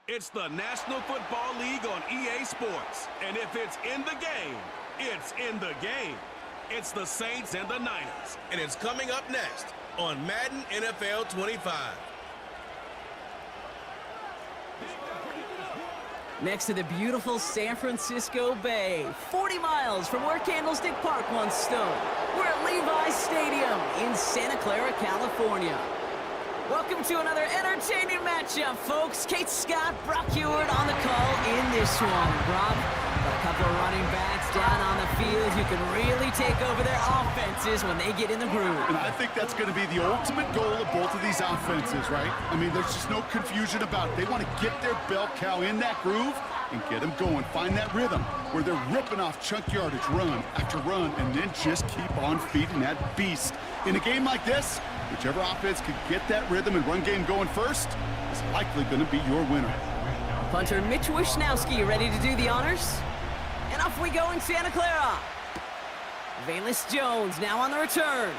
It's the National Football League on EA Sports. And if it's in the game, it's in the game. It's the Saints and the Niners. And it's coming up next on Madden NFL 25. Next to the beautiful San Francisco Bay, 40 miles from where Candlestick Park once stood. We're at Levi's Stadium in Santa Clara, California. Welcome to another entertaining matchup, folks. Kate Scott, Brock Ewart on the call in this one. Brock, got a couple of running backs down on the field who can really take over their offenses when they get in the groove. And I think that's going to be the ultimate goal of both of these offenses, right? I mean, there's just no confusion about it. They want to get their bell cow in that groove and get them going. Find that rhythm where they're ripping off chunk yardage, run after run, and then just keep on feeding that beast. In a game like this, whichever offense can get that rhythm and run game going first is likely going to be your winner. Punter Mitch Wishnowski ready to do the honors. And off we go in Santa Clara. Valus Jones now on the return.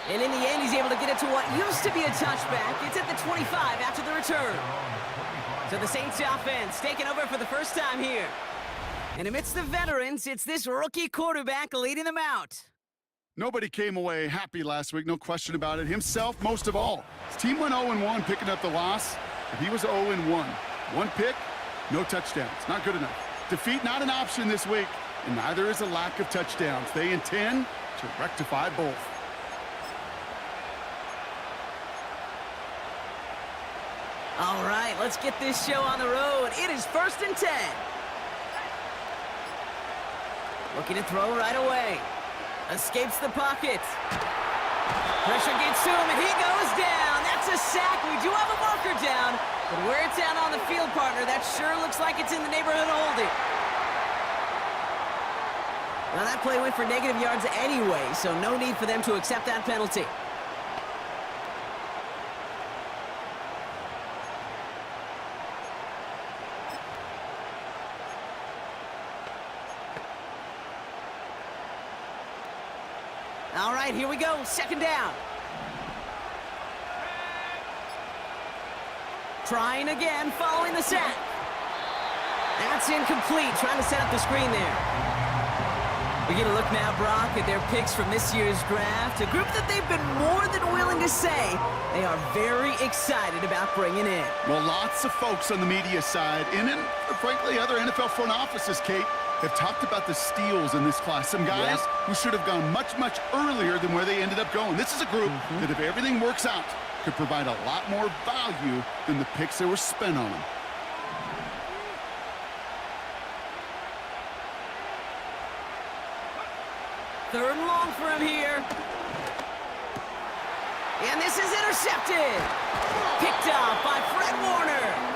And in the end, he's able to get it to what used to be a touchback. It's at the 25 after the return. So the Saints offense taking over for the first time here. And amidst the veterans, it's this rookie quarterback leading them out. Nobody came away happy last week, no question about it. Himself, most of all. His team went 0-1 picking up the loss, and he was 0-1. One pick, no touchdowns. Not good enough. Defeat not an option this week, and neither is a lack of touchdowns. They intend to rectify both. All right, let's get this show on the road. It is 1st and 10. Looking to throw right away. Escapes the pocket. Pressure gets to him, and he goes down. That's a sack. We do have a marker down, but where it's down on the field, partner, that sure looks like it's in the neighborhood of holding. Now, that play went for negative yards anyway, so no need for them to accept that penalty. All right, here we go. 2nd down. Trying again, following the sack. That's incomplete. Trying to set up the screen there. We get a look now, Brock, at their picks from this year's draft. A group that they've been more than willing to say they are very excited about bringing in. Well, lots of folks on the media side, and frankly, other NFL front offices, Kate, have talked about the steals in this class. Some guys who should have gone much, much earlier than where they ended up going. This is a group that, if everything works out, could provide a lot more value than the picks that were spent on them. Third and long for him here. And this is intercepted. Picked off by Fred Warner.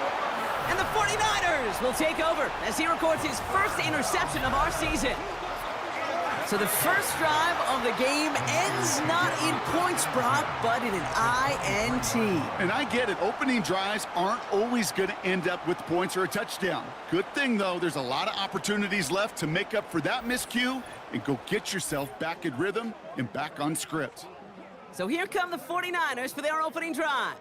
And the 49ers will take over as he records his first interception of our season. So the first drive of the game ends not in points, Brock, but in an INT. And I get it. Opening drives aren't always going to end up with points or a touchdown. Good thing, though, there's a lot of opportunities left to make up for that miscue and go get yourself back in rhythm and back on script. So here come the 49ers for their opening drive.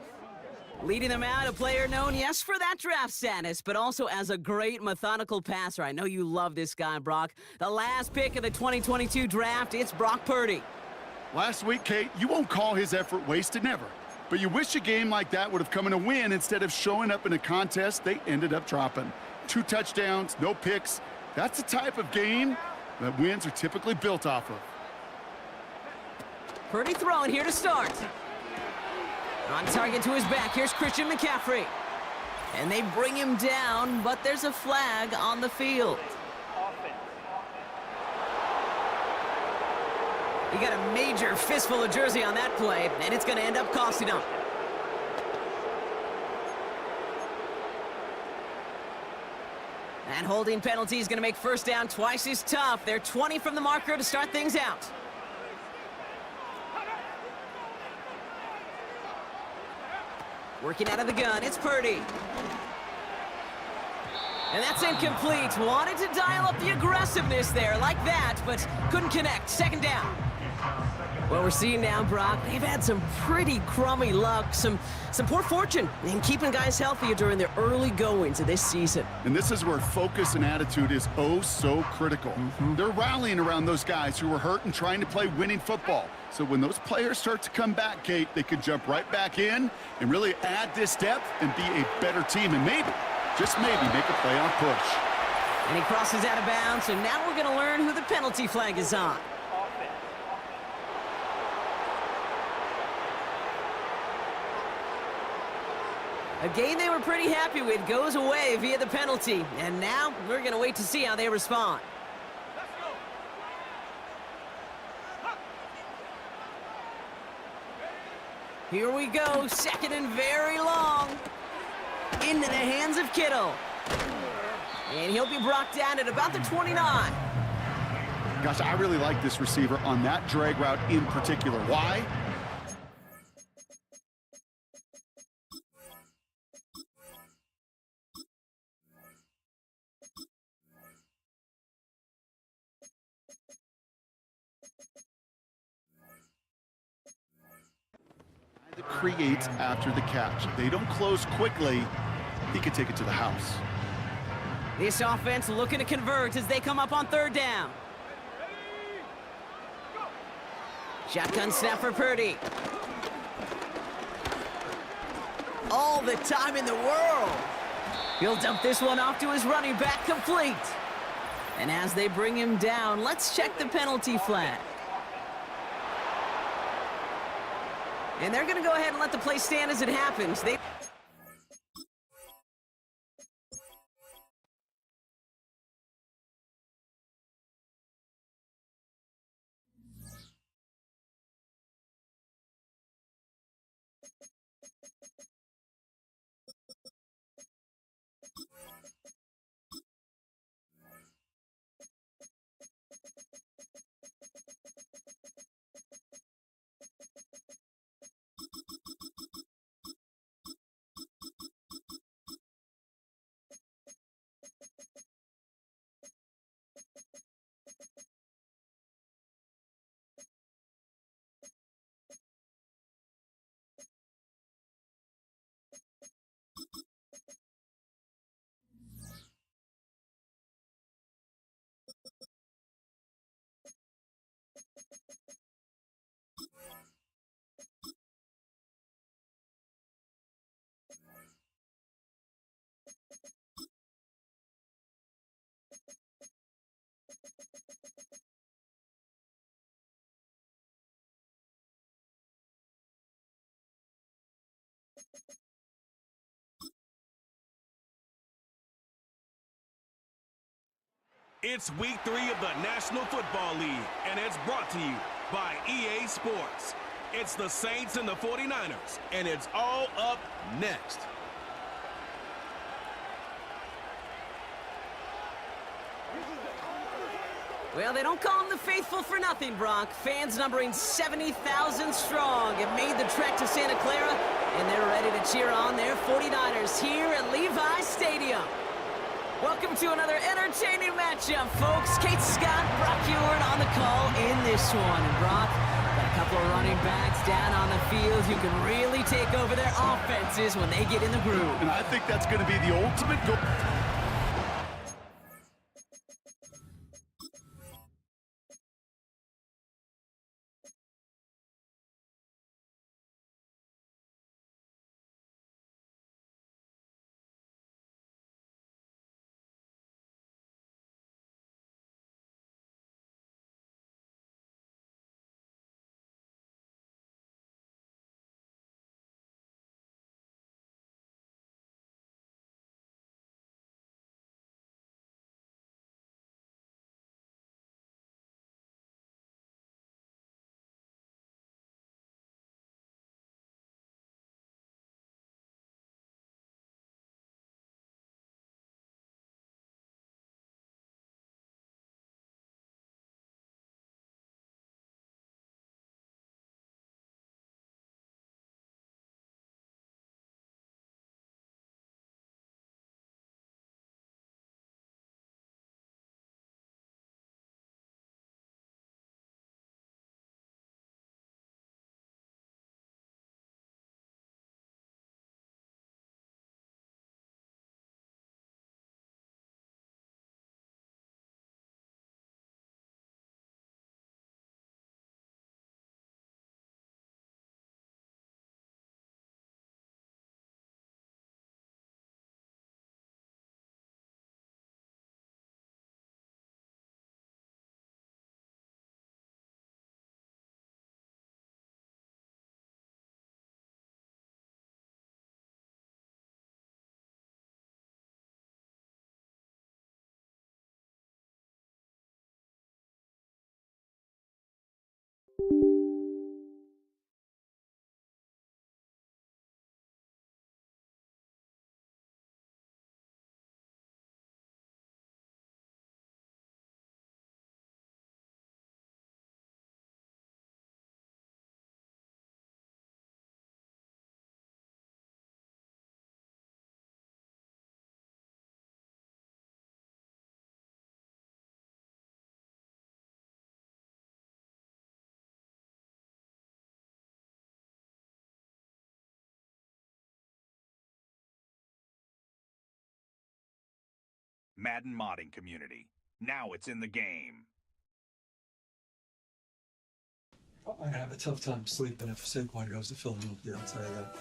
Leading them out, a player known, yes, for that draft status, but also as a great methodical passer. I know you love this guy, Brock. The last pick of the 2022 draft, it's Brock Purdy. Last week, Kate, you won't call his effort wasted, never. But you wish a game like that would have come in a win instead of showing up in a contest they ended up dropping. 2 touchdowns, no picks. That's the type of game that wins are typically built off of. Purdy throwing here to start. On target to his back, here's Christian McCaffrey. And they bring him down, but there's a flag on the field. He got a major fistful of jersey on that play, and it's going to end up costing him. And holding penalty is going to make first down twice as tough. They're 20 from the marker to start things out. Working out of the gun, it's Purdy. And that's incomplete. Wanted to dial up the aggressiveness there like that, but couldn't connect. 2nd down. Well, we're seeing now, Brock, they've had some pretty crummy luck, some poor fortune in keeping guys healthy during their early goings of this season. And this is where focus and attitude is oh so critical. They're rallying around those guys who were hurt and trying to play winning football. So when those players start to come back, Kate, they could jump right back in and really add this depth and be a better team and maybe, just maybe, make a playoff push. And he crosses out of bounds, so now we're going to learn who the penalty flag is on. A game they were pretty happy with goes away via the penalty. And now we're going to wait to see how they respond. Here we go, second and very long. Into the hands of Kittle. And he'll be brought down at about the 29. Gosh, I really like this receiver on that drag route in particular. Why? That creates after the catch. If they don't close quickly, he could take it to the house. This offense looking to convert as they come up on third down. Shotgun snap for Purdy. All the time in the world. He'll dump this one off to his running back, complete. And as they bring him down, let's check the penalty flag. And they're going to go ahead and let the play stand as it happens. It's week 3 of the National Football League, and it's brought to you by EA Sports. It's the Saints and the 49ers, and it's all up next. Well, they don't call them the faithful for nothing, Brock. Fans numbering 70,000 strong have made the trek to Santa Clara, and they're ready to cheer on their 49ers here at Levi Stadium. Welcome to another entertaining matchup, folks. Kate Scott, Brock Ewart on the call in this one. And Brock, got a couple of running backs down on the field who can really take over their offenses when they get in the groove. And I think that's going to be the ultimate goal. Madden modding community. Now it's in the game. I have a tough time sleeping if Saquon goes to Philadelphia, I'll tell you that.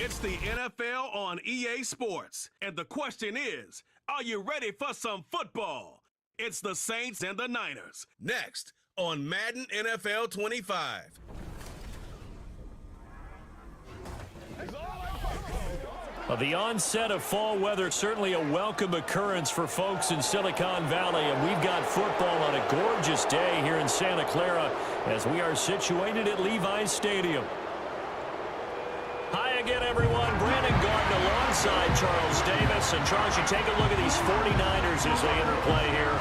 It's the NFL on EA Sports, and the question is, are you ready for some football? It's the Saints and the Niners, next on Madden NFL 25. Well, the onset of fall weather, certainly a welcome occurrence for folks in Silicon Valley, and we've got football on a gorgeous day here in Santa Clara as we are situated at Levi's Stadium. Hi again, everyone. Brandon Garden alongside Charles Davis. And Charles, you take a look at these 49ers as they interplay here.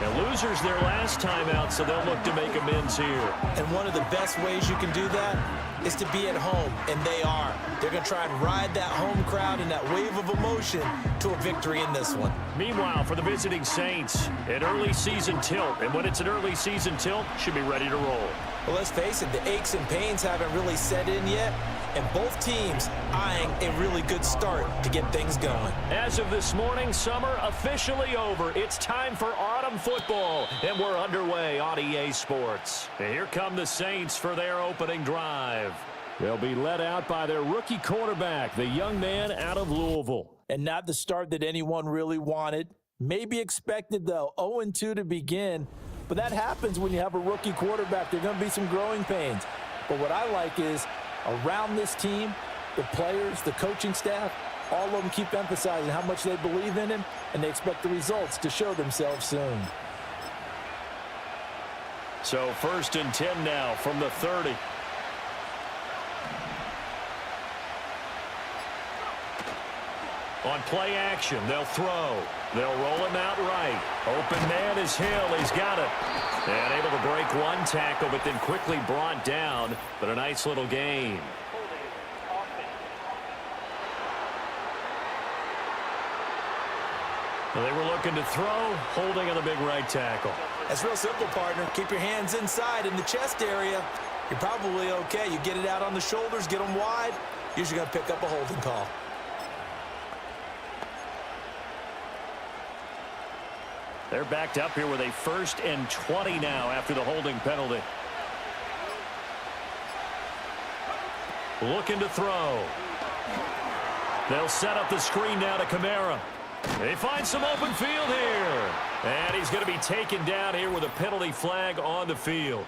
Now, losers their last time out, so they'll look to make amends here. And one of the best ways you can do that is to be at home, and they are. They're going to try and ride that home crowd and that wave of emotion to a victory in this one. Meanwhile, for the visiting Saints, an early season tilt. And when it's an early season tilt, should be ready to roll. Well, let's face it, the aches and pains haven't really set in yet, and both teams eyeing a really good start to get things going. As of this morning, summer officially over. It's time for autumn football, and we're underway on EA Sports. And here come the Saints for their opening drive. They'll be led out by their rookie quarterback, the young man out of Louisville. And not the start that anyone really wanted. Maybe expected, though, 0-2 to begin. But that happens when you have a rookie quarterback. There are going to be some growing pains. But what I like is around this team, the players, the coaching staff, all of them keep emphasizing how much they believe in him, and they expect the results to show themselves soon. So 1st and 10 now from the 30. On play action, they'll throw. They'll roll him out right. Open man is Hill. He's got it. And able to break one tackle, but then quickly brought down. But a nice little gain. Well, they were looking to throw, holding on the big right tackle. That's real simple, partner. Keep your hands inside in the chest area. You're probably okay. You get it out on the shoulders, get them wide. Usually going to pick up a holding call. They're backed up here with a 1st and 20 now after the holding penalty. Looking to throw. They'll set up the screen now to Kamara. They find some open field here. And he's going to be taken down here with a penalty flag on the field.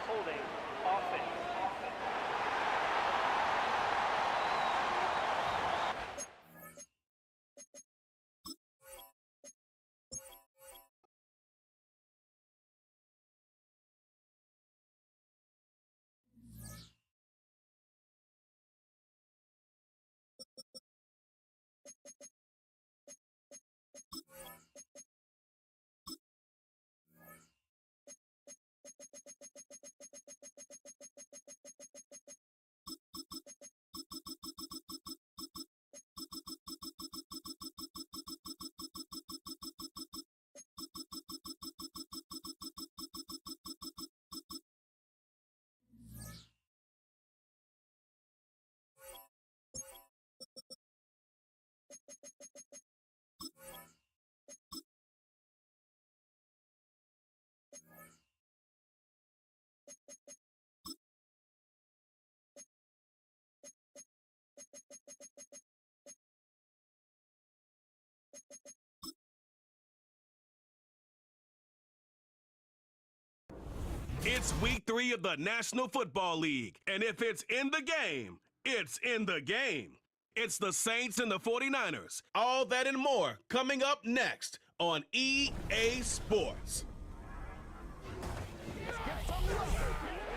It's week 3 of the National Football League, and if it's in the game, it's in the game. It's the Saints and the 49ers. All that and more coming up next on EA Sports.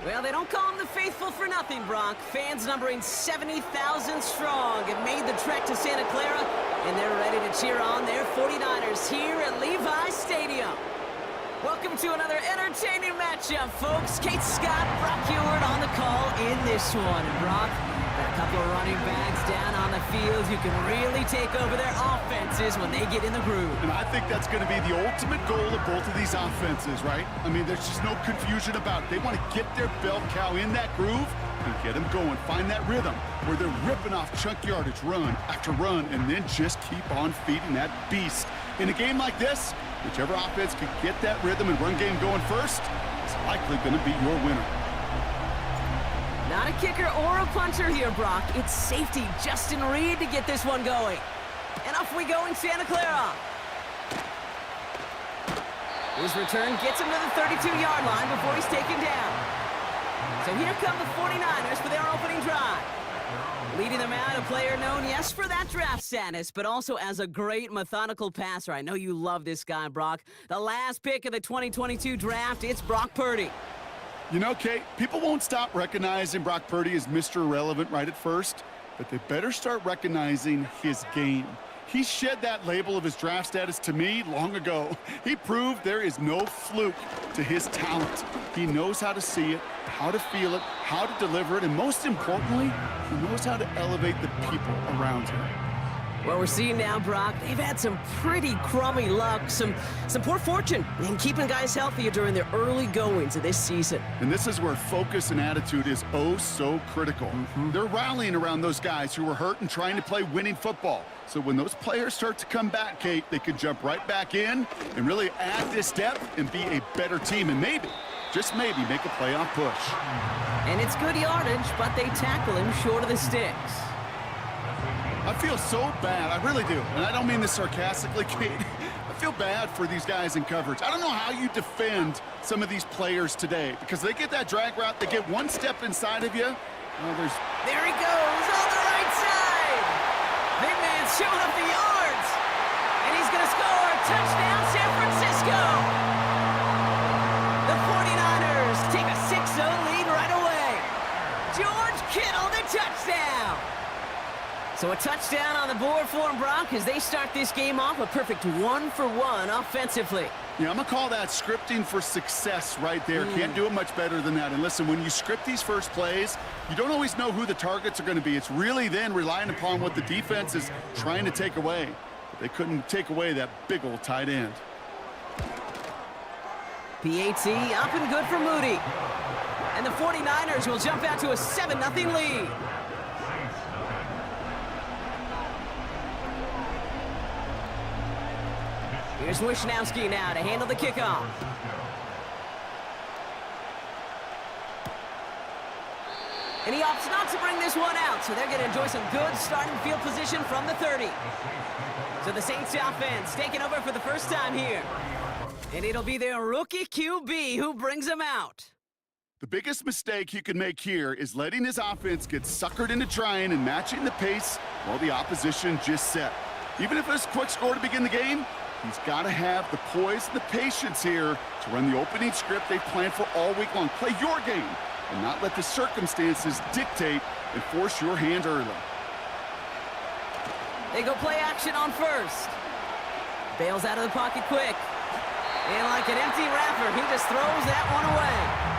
Well, they don't call them the faithful for nothing, Brock. Fans numbering 70,000 strong have made the trek to Santa Clara, and they're ready to cheer on their 49ers here at Levi Stadium. Welcome to another entertaining matchup, folks. Kate Scott, Brock Ewart on the call in this one. And Brock, got a couple of running backs down on the field who can really take over their offenses when they get in the groove. And I think that's going to be the ultimate goal of both of these offenses, right? I mean, there's just no confusion about it. They want to get their bell cow in that groove and get them going. Find that rhythm where they're ripping off chunk yardage, run after run, and then just keep on feeding that beast. In a game like this, whichever offense can get that rhythm and run game going first is likely going to be your winner. Not a kicker or a punter here, Brock. It's safety Justin Reed to get this one going. And off we go in Santa Clara. His return gets him to the 32-yard line before he's taken down. So here come the 49ers for their opening drive. Leading them out, a player known, yes, for that draft status, but also as a great methodical passer. I know you love this guy, Brock. The last pick of the 2022 draft, it's Brock Purdy. You know, Kate, people won't stop recognizing Brock Purdy as Mr. Irrelevant right at first, but they better start recognizing his game. He shed that label of his draft status to me long ago. He proved there is no fluke to his talent. He knows how to see it, how to feel it, how to deliver it, and most importantly, he knows how to elevate the people around him. Well, we're seeing now, Brock, they've had some pretty crummy luck, some poor fortune in keeping guys healthy during their early goings of this season. And this is where focus and attitude is oh so critical. They're rallying around those guys who were hurt and trying to play winning football. So when those players start to come back, Kate, they can jump right back in and really add this depth and be a better team and maybe, just maybe, make a playoff push. And it's good yardage, but they tackle him short of the sticks. I feel so bad, I really do. And I don't mean this sarcastically, Kate. I feel bad for these guys in coverage. I don't know how you defend some of these players today because they get that drag route, they get one step inside of you. There he goes on the right side. Big man's showing up the yards. And he's going to score. Touchdown, San Francisco. The 49ers take a 6-0 lead right away. George Kittle, the touchdown. So a touchdown on the board for him, Brock, as they start this game off a perfect 1-for-1 offensively. Yeah, I'm going to call that scripting for success right there. Can't do it much better than that. And listen, when you script these first plays, you don't always know who the targets are going to be. It's really then relying upon what the defense is trying to take away. But they couldn't take away that big old tight end. PAT up and good for Moody. And the 49ers will jump out to a 7-0 lead. Here's Wishnowski now to handle the kickoff. And he opts not to bring this one out, so they're going to enjoy some good starting field position from the 30. So the Saints offense taking over for the first time here. And it'll be their rookie QB who brings them out. The biggest mistake he could make here is letting his offense get suckered into trying and matching the pace while the opposition just set. Even if it's a quick score to begin the game, he's got to have the poise and the patience here to run the opening script they planned for all week long. Play your game and not let the circumstances dictate and force your hand early. They go play action on first. Bails out of the pocket quick. And like an empty wrapper, he just throws that one away.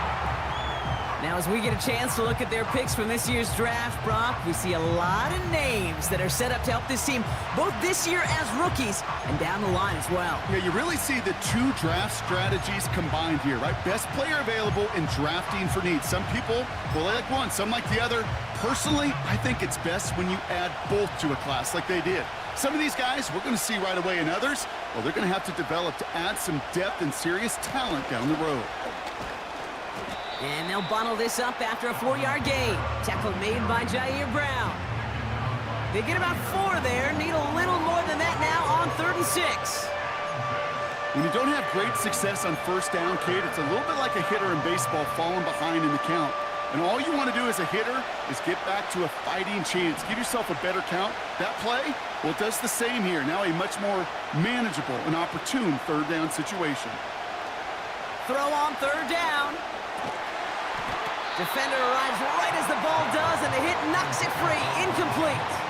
Now, as we get a chance to look at their picks from this year's draft, Brock, we see a lot of names that are set up to help this team, both this year as rookies and down the line as well. Yeah, you really see the two draft strategies combined here, right? Best player available in drafting for needs. Some people, well, they like one, some like the other. Personally, I think it's best when you add both to a class like they did. Some of these guys we're going to see right away, and others, well, they're going to have to develop to add some depth and serious talent down the road. And they'll bundle this up after a 4-yard gain. Tackle made by Jair Brown. They get about 4 there. Need a little more than that now on 3rd and 6. When you don't have great success on first down, Kate, it's a little bit like a hitter in baseball falling behind in the count. And all you want to do as a hitter is get back to a fighting chance. Give yourself a better count. That play, well, it does the same here. Now a much more manageable and opportune third down situation. Throw on third down. Defender arrives right as the ball does, and the hit knocks it free. Incomplete.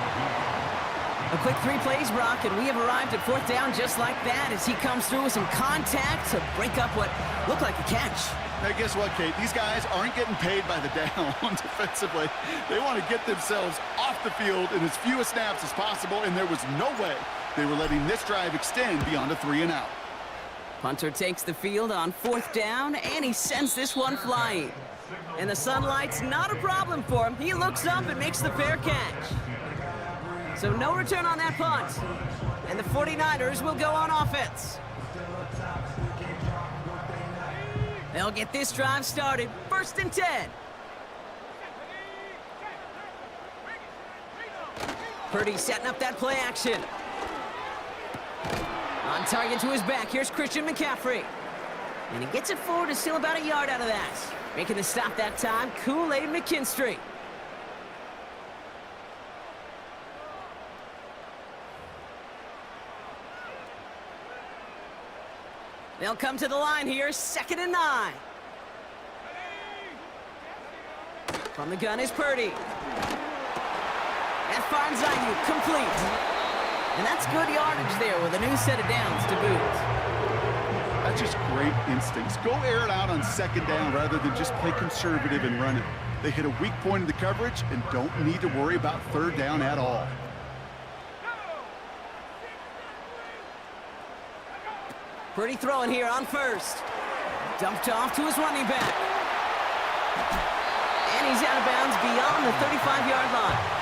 A quick 3 plays, Brock, and we have arrived at fourth down just like that as he comes through with some contact to break up what looked like a catch. Now, guess what, Kate? These guys aren't getting paid by the down defensively. They want to get themselves off the field in as few snaps as possible, and there was no way they were letting this drive extend beyond a 3-and-out. Punter takes the field on fourth down, and he sends this one flying. And the sunlight's not a problem for him. He looks up and makes the fair catch. So no return on that punt. And the 49ers will go on offense. They'll get this drive started. 1st and 10. Purdy setting up that play action. On target to his back. Here's Christian McCaffrey. And he gets it forward to steal about a yard out of that. Making the stop that time, Kool-Aid McKinstry. They'll come to the line here, 2nd and 9. From the gun is Purdy. That finds Ayuk, complete. And that's good yardage there with a new set of downs to boot. That's just great instincts. Go air it out on 2nd down rather than just play conservative and run it. They hit a weak point in the coverage and don't need to worry about 3rd down at all. Purdy throwing here on 1st. Dumped off to his running back. And he's out of bounds beyond the 35-yard line.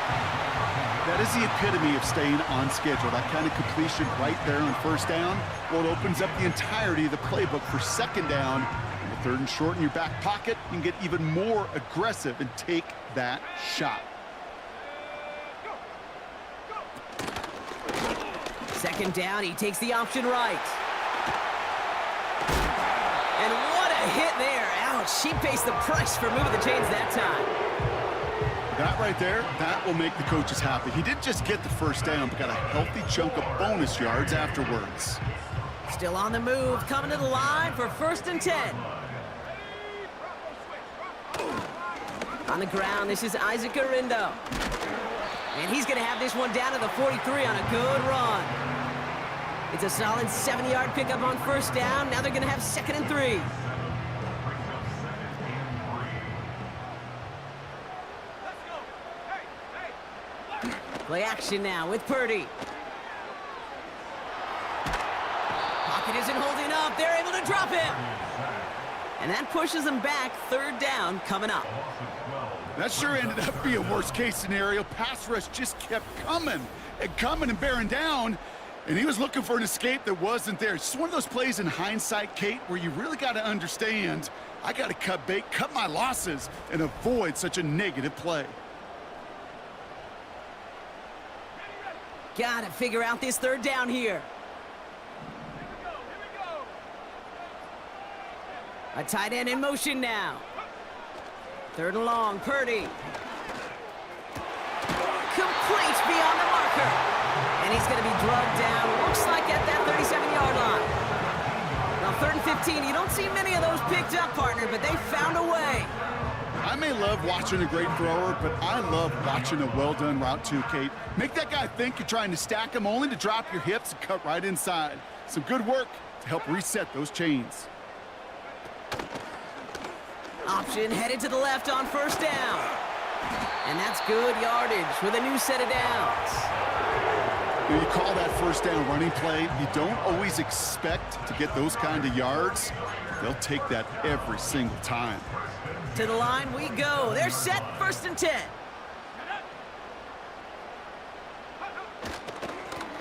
That is the epitome of staying on schedule. That kind of completion right there on 1st down. Well, it opens up the entirety of the playbook for 2nd down. And the 3rd and short in your back pocket, you can get even more aggressive and take that shot. 2nd down, he takes the option right. And what a hit there. Ouch, she pays the price for moving the chains that time. That right there, that will make the coaches happy. He didn't just get the 1st down, but got a healthy chunk of bonus yards afterwards. Still on the move, coming to the line for 1st and 10. On the ground, this is Isaac Arindo. And he's going to have this one down to the 43 on a good run. It's a solid 7-yard pickup on 1st down. Now they're going to have 2nd and 3. Play action now with Purdy. Pocket isn't holding up. They're able to drop him. And that pushes them back. 3rd down coming up. That sure ended up being worst-case scenario. Pass rush just kept coming and bearing down. And he was looking for an escape that wasn't there. It's just one of those plays in hindsight, Kate, where you really got to understand, I got to cut bait, cut my losses, and avoid such a negative play. Got to figure out this 3rd down here. A tight end in motion now. 3rd and long, Purdy. Complete beyond the marker. And he's going to be drugged down, looks like at that 37-yard line. Now 3rd and 15, you don't see many of those picked up, partner, but they found a way. I may love watching a great thrower, but I love watching a well-done route too, Kate. Make that guy think you're trying to stack him only to drop your hips and cut right inside. Some good work to help reset those chains. Option headed to the left on 1st down. And that's good yardage with a new set of downs. When you call that 1st down running play, you don't always expect to get those kind of yards. They'll take that every single time. To the line we go. They're set, 1st and 10.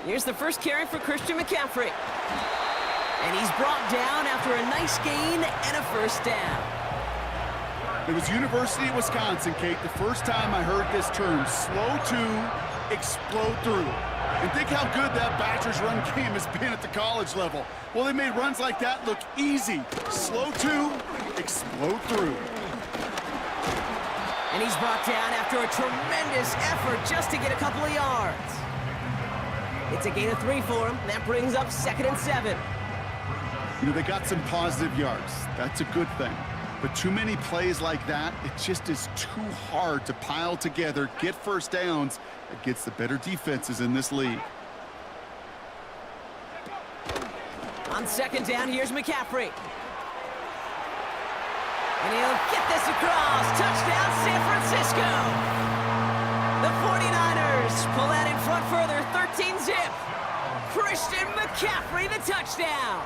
Here's the first carry for Christian McCaffrey. And he's brought down after a nice gain and a 1st down. It was University of Wisconsin, Kate, the first time I heard this term, slow to explode through. And think how good that Badgers run game has been at the college level. Well, they made runs like that look easy. Slow to, explode through. And he's brought down after a tremendous effort just to get a couple of yards. It's a gain of 3 for him. That brings up 2nd and 7. You know, they got some positive yards. That's a good thing. But too many plays like that, it just is too hard to pile together, get first downs against the better defenses in this league. On 2nd down, here's McCaffrey. And he'll get this across. Touchdown, San Francisco. The 49ers pull that in front further, 13-zip. Christian McCaffrey, the touchdown.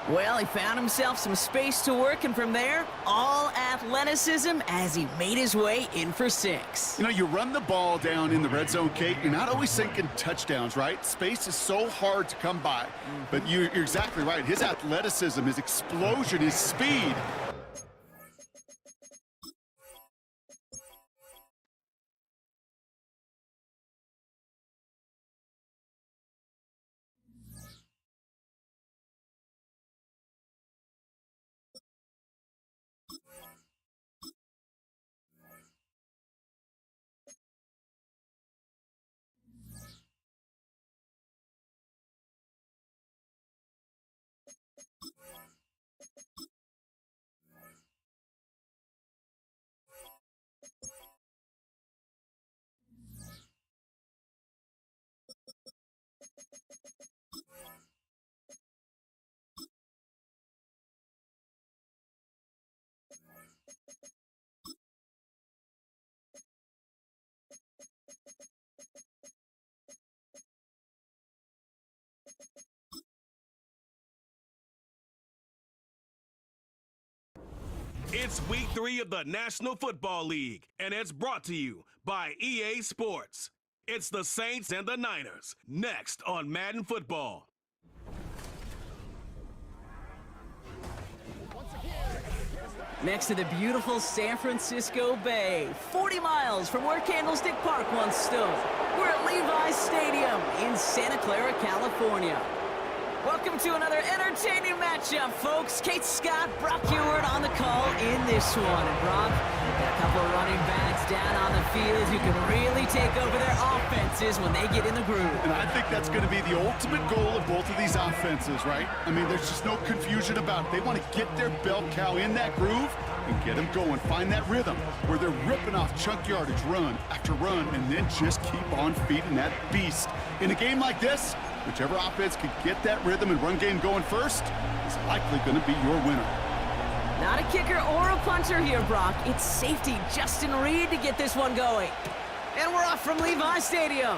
Well, he found himself some space to work, and from there, all athleticism as he made his way in for 6. You know, you run the ball down in the red zone, Kate, you're not always thinking touchdowns, right? Space is so hard to come by. But you're exactly right. His athleticism, his explosion, his speed. It's week 3 of the National Football League, and it's brought to you by EA Sports. It's the Saints and the Niners, next on Madden Football. Next to the beautiful San Francisco Bay, 40 miles from where Candlestick Park once stood. We're at Levi's Stadium in Santa Clara, California. Welcome to another entertaining matchup, folks. Kate Scott, Brock Ewart on the call in this one. And Brock, got a couple of running backs down on the field who can really take over their offenses when they get in the groove. And I think that's going to be the ultimate goal of both of these offenses, right? I mean, there's just no confusion about it. They want to get their bell cow in that groove and get them going. Find that rhythm where they're ripping off chunk yardage, run after run, and then just keep on feeding that beast. In a game like this, whichever offense can get that rhythm and run game going first is likely going to be your winner. Not a kicker or a punter here, Brock. It's safety Justin Reed to get this one going. And we're off from Levi Stadium.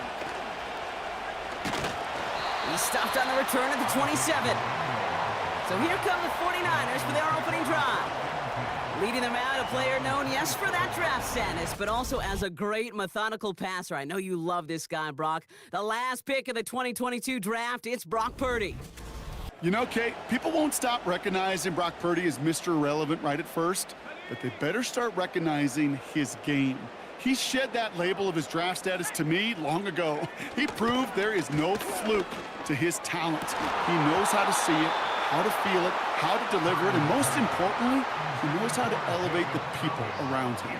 He stopped on the return at the 27. So here come the 49ers for their opening drive. Leading them out, a player known, yes, for that draft status, but also as a great methodical passer. I know you love this guy, Brock. The last pick of the 2022 draft, it's Brock Purdy. You know, Kate, people won't stop recognizing Brock Purdy as Mr. Irrelevant right at first, but they better start recognizing his game. He shed that label of his draft status to me long ago. He proved there is no fluke to his talent. He knows how to see it, how to feel it, how to deliver it, and most importantly, he knows how to elevate the people around him.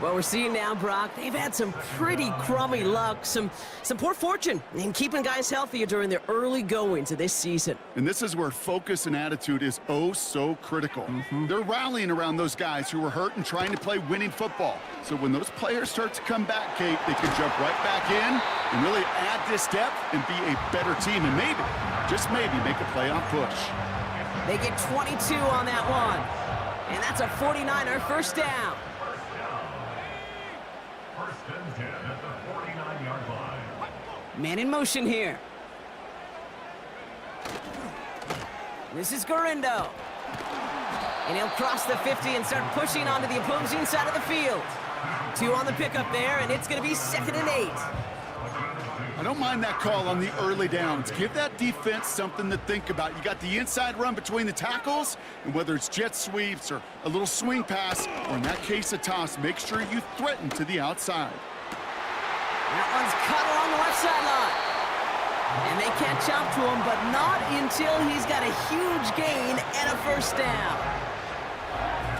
Well, we're seeing now, Brock, they've had some pretty crummy luck, some poor fortune in keeping guys healthier during their early goings of this season. And this is where focus and attitude is oh so critical. They're rallying around those guys who were hurt and trying to play winning football. So when those players start to come back, Kate, they can jump right back in and really add this depth and be a better team and maybe, just maybe, make a playoff push. They get 22 on that one. And that's a 49er first down. First and 10 at the 49-yard line. Man in motion here. This is Garindo. And he'll cross the 50 and start pushing onto the opposing side of the field. 2 on the pickup there, and it's going to be 2nd and 8. I don't mind that call on the early downs. Give that defense something to think about. You got the inside run between the tackles, and whether it's jet sweeps or a little swing pass, or in that case a toss, make sure you threaten to the outside. That one's cut along the left sideline. And they catch up to him, but not until he's got a huge gain and a first down.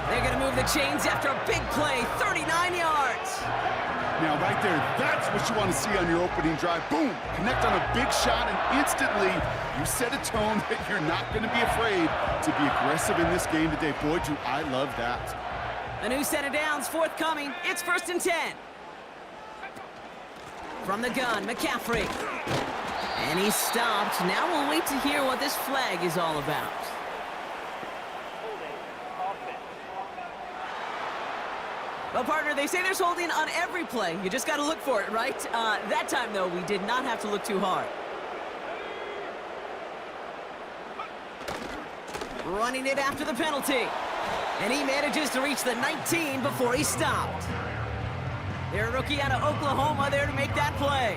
They're going to move the chains after a big play, 39 yards. Now, right there, that's what you want to see on your opening drive. Boom! Connect on a big shot, and instantly you set a tone that you're not going to be afraid to be aggressive in this game today. Boy, do I love that. A new set of downs forthcoming. It's 1st and 10. From the gun, McCaffrey. And he's stopped. Now we'll wait to hear what this flag is all about. Well, partner, they say there's holding on every play. You just got to look for it, right? That time, though, we did not have to look too hard. Running it after the penalty. And he manages to reach the 19 before he stopped. Their rookie out of Oklahoma there to make that play.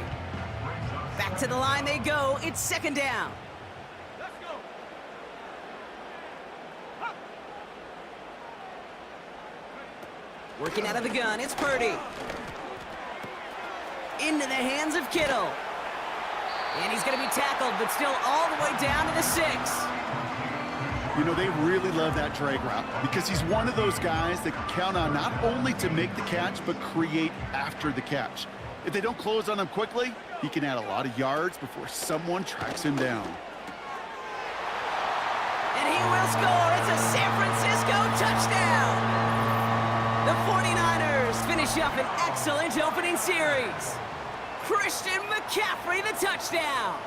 Back to the line they go. It's 2nd down. Working out of the gun, it's Purdy. Into the hands of Kittle. And he's going to be tackled, but still all the way down to the 6. You know, they really love that drag route because he's one of those guys that can count on not only to make the catch, but create after the catch. If they don't close on him quickly, he can add a lot of yards before someone tracks him down. And he will score. It's a San Francisco touchdown. The 49ers finish up an excellent opening series. Christian McCaffrey, the touchdown.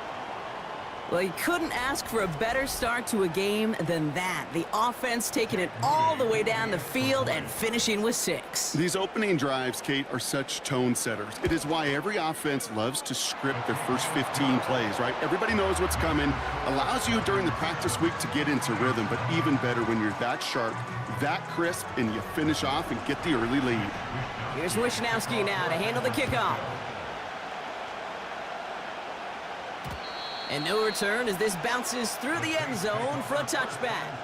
Well, you couldn't ask for a better start to a game than that. The offense taking it all the way down the field and finishing with 6. These opening drives, Kate, are such tone setters. It is why every offense loves to script their first 15 plays, right? Everybody knows what's coming. Allows you during the practice week to get into rhythm, but even better when you're that sharp, that crisp, and you finish off and get the early lead. Here's Wishnowski now to handle the kickoff. And no return as this bounces through the end zone for a touchback.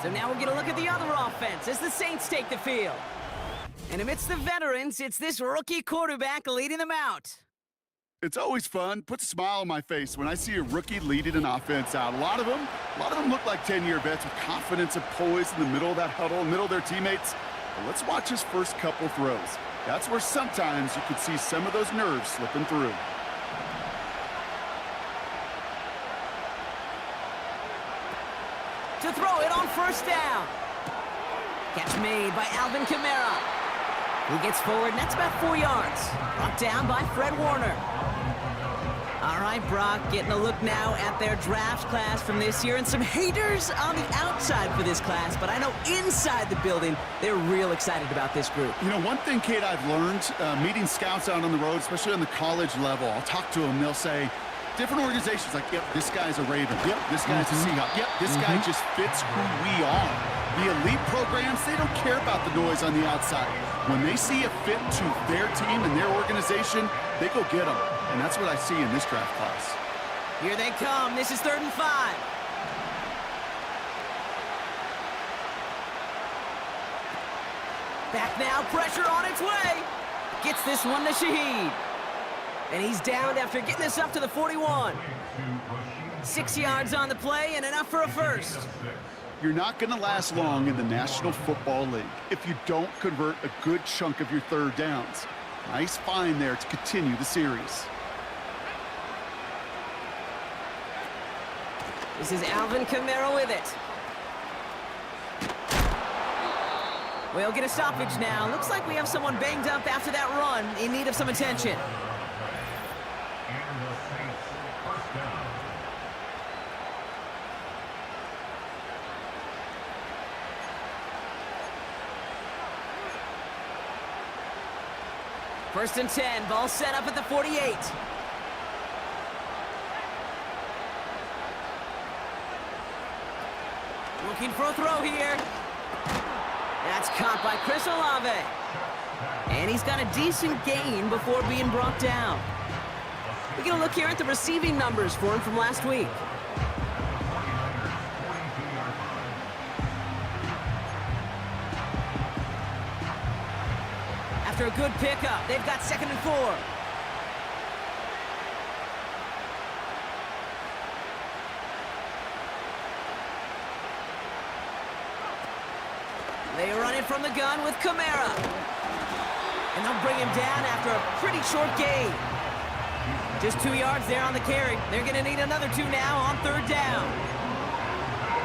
So now we'll get a look at the other offense as the Saints take the field. And amidst the veterans, it's this rookie quarterback leading them out. It's always fun, puts a smile on my face when I see a rookie leading an offense out. A lot of them look like 10-year vets with confidence and poise in the middle of that huddle, middle of their teammates. But let's watch his first couple throws. That's where sometimes you could see some of those nerves slipping through. To throw it on 1st down. Catch made by Alvin Kamara. He gets forward, and that's about 4 yards. Brought down by Fred Warner. All right, Brock, getting a look now at their draft class from this year, and some haters on the outside for this class, but I know inside the building, they're real excited about this group. You know, one thing, Kate, I've learned, meeting scouts out on the road, especially on the college level, I'll talk to them, they'll say, different organizations, like, yep, this guy's a Raven. Yep, this guy's a Seahawk. Yep, this guy just fits who we are. The elite programs, they don't care about the noise on the outside. When they see a fit to their team and their organization, they go get them. And that's what I see in this draft class. Here they come. This is 3rd and 5. Back now, pressure on its way. Gets this one to Shaheed. And he's down after getting this up to the 41. 6 yards on the play and enough for a first. You're not going to last long in the National Football League if you don't convert a good chunk of your 3rd downs. Nice find there to continue the series. This is Alvin Kamara with it. We'll get a stoppage now. Looks like we have someone banged up after that run in need of some attention. First and 10, ball set up at the 48. Looking for a throw here. That's caught by Chris Olave. And he's got a decent gain before being brought down. We're going to look here at the receiving numbers for him from last week. After a good pickup, they've got 2nd and 4. They run it from the gun with Kamara. And they'll bring him down after a pretty short gain. Just 2 yards there on the carry. They're going to need another 2 now on 3rd down.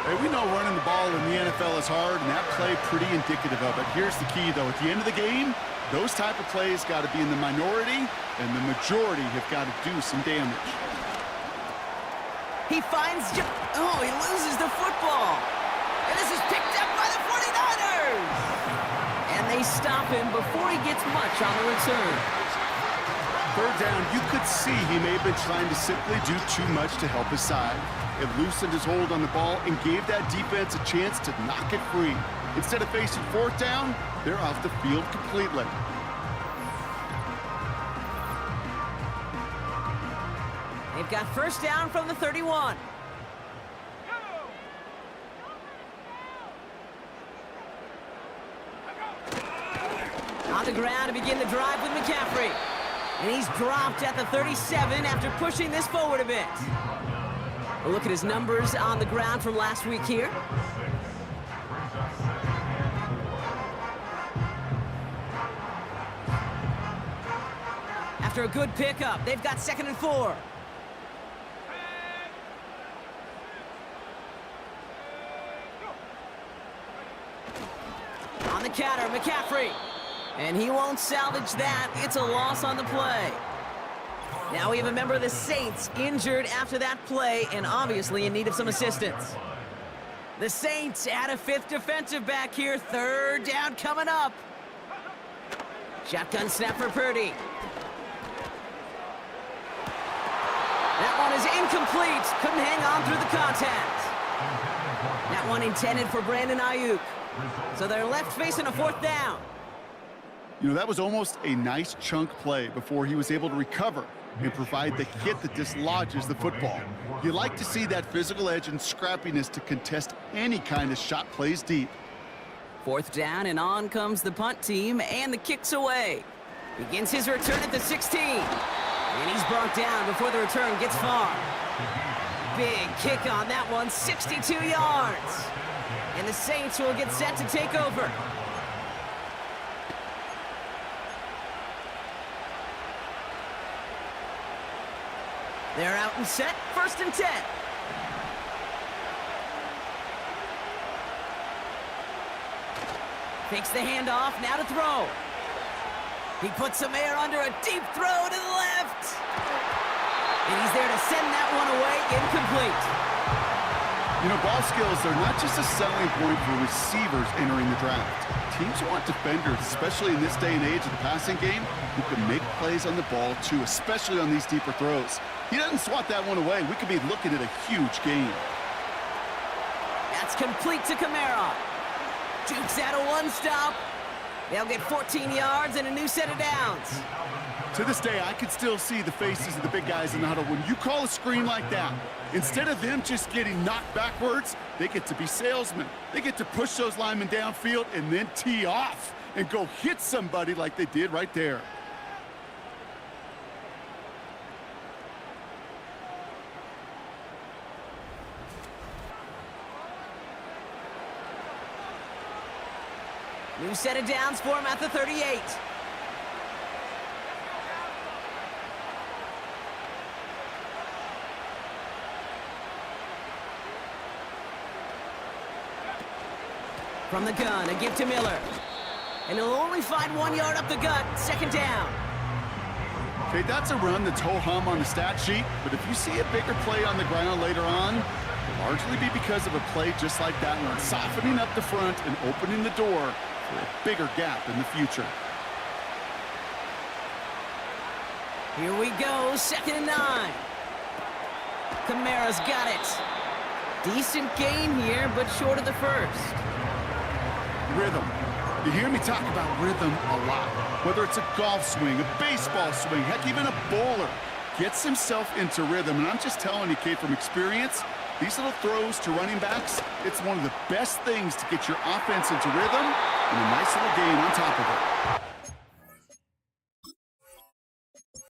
Hey, we know running the ball in the NFL is hard, and that play pretty indicative of it. Here's the key, though. At the end of the game, those type of plays got to be in the minority, and the majority have got to do some damage. He finds... Oh, he loses the football. And this is picked up by the 49ers. And they stop him before he gets much on the return. 3rd down, you could see he may have been trying to simply do too much to help his side. It loosened his hold on the ball and gave that defense a chance to knock it free. Instead of facing 4th down, they're off the field completely. They've got 1st down from the 31. On the ground to begin the drive with McCaffrey. And he's dropped at the 37 after pushing this forward a bit. We'll look at his numbers on the ground from last week here. After a good pickup, they've got 2nd and 4. On the counter, McCaffrey. And he won't salvage that. It's a loss on the play. Now we have a member of the Saints injured after that play and obviously in need of some assistance. The Saints add a 5th defensive back here. 3rd down coming up. Shotgun snap for Purdy. That one is incomplete. Couldn't hang on through the contact. That one intended for Brandon Ayuk. So they're left facing a 4th down. You know, that was almost a nice chunk play before he was able to recover and provide the hit that dislodges the football. You like to see that physical edge and scrappiness to contest any kind of shot plays deep. 4th down, and on comes the punt team, and the kick's away. Begins his return at the 16. And he's brought down before the return gets far. Big kick on that one, 62 yards. And the Saints will get set to take over. They're out and set, 1st and 10. Takes the handoff, now to throw. He puts some air under a deep throw to the left. And he's there to send that one away, incomplete. You know, ball skills are not just a selling point for receivers entering the draft. Teams want defenders, especially in this day and age of the passing game, who can make plays on the ball too, especially on these deeper throws. He doesn't swat that one away. We could be looking at a huge gain. That's complete to Kamara. Jukes out a 1-stop. They'll get 14 yards and a new set of downs. To this day, I can still see the faces of the big guys in the huddle. When you call a screen like that, instead of them just getting knocked backwards, they get to be salesmen. They get to push those linemen downfield and then tee off and go hit somebody like they did right there. New set of downs for him at the 38. From the gun, a give to Miller. And he'll only find 1 yard up the gut, 2nd down. Okay, that's a run that's ho-hum on the stat sheet, but if you see a bigger play on the ground later on, it'll largely be because of a play just like that one, softening up the front and opening the door for a bigger gap in the future. Here we go, 2nd and 9. Kamara's got it. Decent gain here, but short of the first. Rhythm. You hear me talk about rhythm a lot. Whether it's a golf swing, a baseball swing, heck, even a bowler gets himself into rhythm. And I'm just telling you, kid, from experience, these little throws to running backs, it's one of the best things to get your offense into rhythm and a nice little gain on top of it.